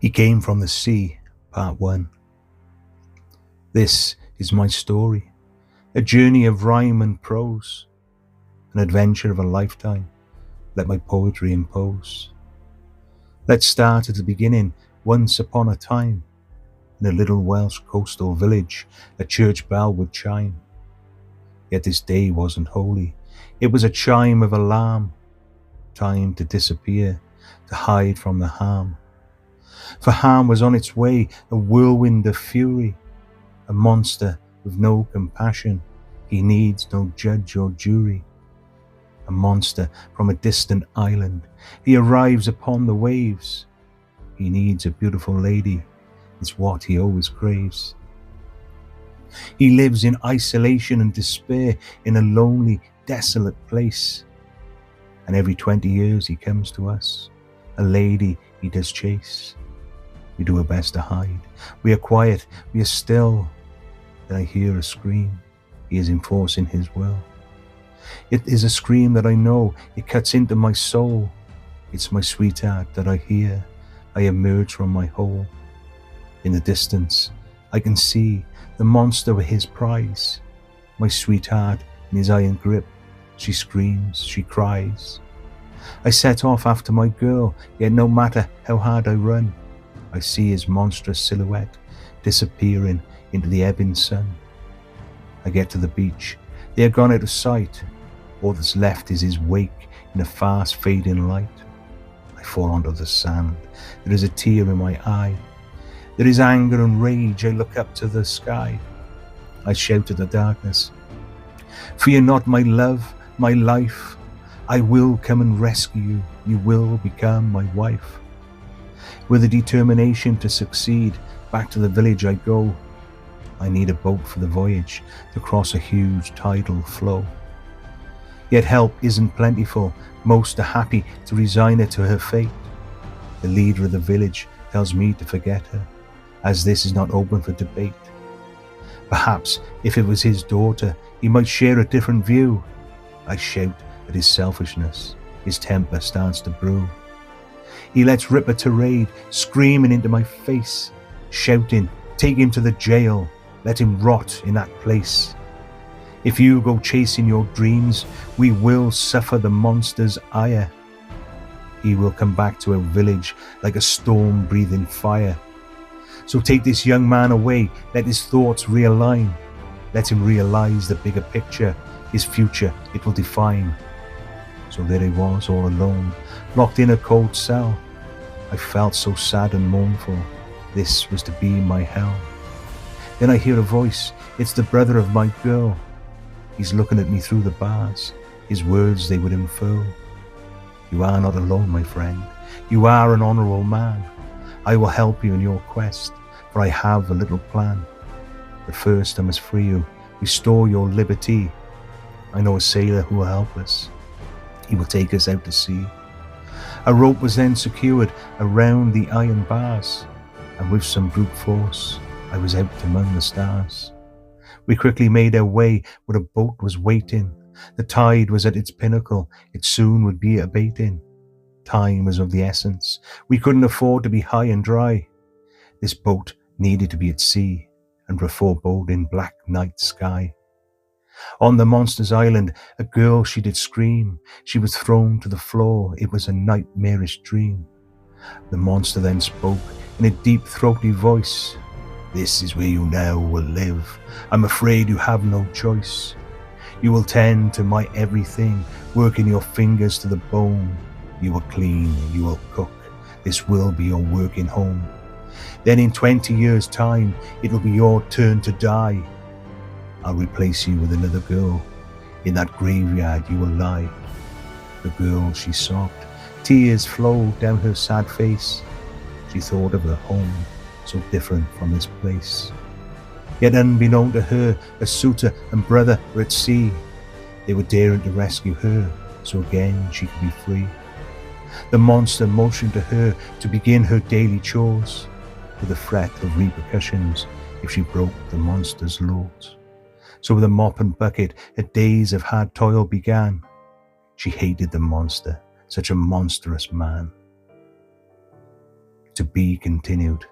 He came from the sea, part 1. This is my story, a journey of rhyme and prose, an adventure of a lifetime, let my poetry impose. Let's start at the beginning. Once upon a time, in a little Welsh coastal village, a church bell would chime. Yet this day wasn't holy, it was a chime of alarm, time to disappear, to hide from the harm. For harm was on its way, a whirlwind of fury, a monster with no compassion, he needs no judge or jury. A monster from a distant island, he arrives upon the waves, he needs a beautiful lady, it's what he always craves. He lives in isolation and despair, in a lonely, desolate place, and every 20 years he comes to us, a lady he does chase. We do our best to hide, we are quiet, we are still, then I hear a scream, he is enforcing his will. It is a scream that I know, it cuts into my soul, it's my sweetheart that I hear, I emerge from my hole. In the distance, I can see the monster with his prize, my sweetheart in his iron grip, she screams, she cries. I set off after my girl, yet no matter how hard I run, I see his monstrous silhouette disappearing into the ebbing sun. I get to the beach, they are gone out of sight, all that's left is his wake in a fast fading light. I fall onto the sand, there is a tear in my eye, there is anger and rage, I look up to the sky. I shout to the darkness, fear not my love, my life, I will come and rescue you, you will become my wife. With a determination to succeed, back to the village I go. I need a boat for the voyage, to cross a huge tidal flow. Yet help isn't plentiful, most are happy to resign her to her fate. The leader of the village tells me to forget her, as this is not open for debate. Perhaps if it was his daughter, he might share a different view. I shout at his selfishness, his temper starts to brew. He lets rip a tirade, screaming into my face, shouting, take him to the jail, let him rot in that place. If you go chasing your dreams, we will suffer the monster's ire. He will come back to our village like a storm breathing fire. So take this young man away, let his thoughts realign. Let him realize the bigger picture, his future it will define. So there he was all alone, locked in a cold cell. I felt so sad and mournful, this was to be my hell. Then I hear a voice, it's the brother of my girl. He's looking at me through the bars, his words they would infer. You are not alone, my friend, you are an honourable man. I will help you in your quest, for I have a little plan. But first I must free you, restore your liberty. I know a sailor who will help us, he will take us out to sea. A rope was then secured around the iron bars, and with some brute force, I was out among the stars. We quickly made our way where a boat was waiting. The tide was at its pinnacle, it soon would be abating. Time was of the essence, we couldn't afford to be high and dry. This boat needed to be at sea, and for a foreboding black night sky. On the monster's island, a girl she did scream. She was thrown to the floor, it was a nightmarish dream. The monster then spoke in a deep throaty voice. This is where you now will live. I'm afraid you have no choice. You will tend to my everything, working your fingers to the bone. You will clean, you will cook. This will be your working home. Then in 20 years' time, it will be your turn to die. I'll replace you with another girl. In that graveyard you will lie. The girl, she sobbed. Tears flowed down her sad face. She thought of her home, so different from this place. Yet unbeknown to her, a suitor and brother were at sea. They were daring to rescue her, so again she could be free. The monster motioned to her to begin her daily chores, with a threat of repercussions if she broke the monster's laws. So with a mop and bucket, her days of hard toil began. She hated the monster, such a monstrous man. to be continued.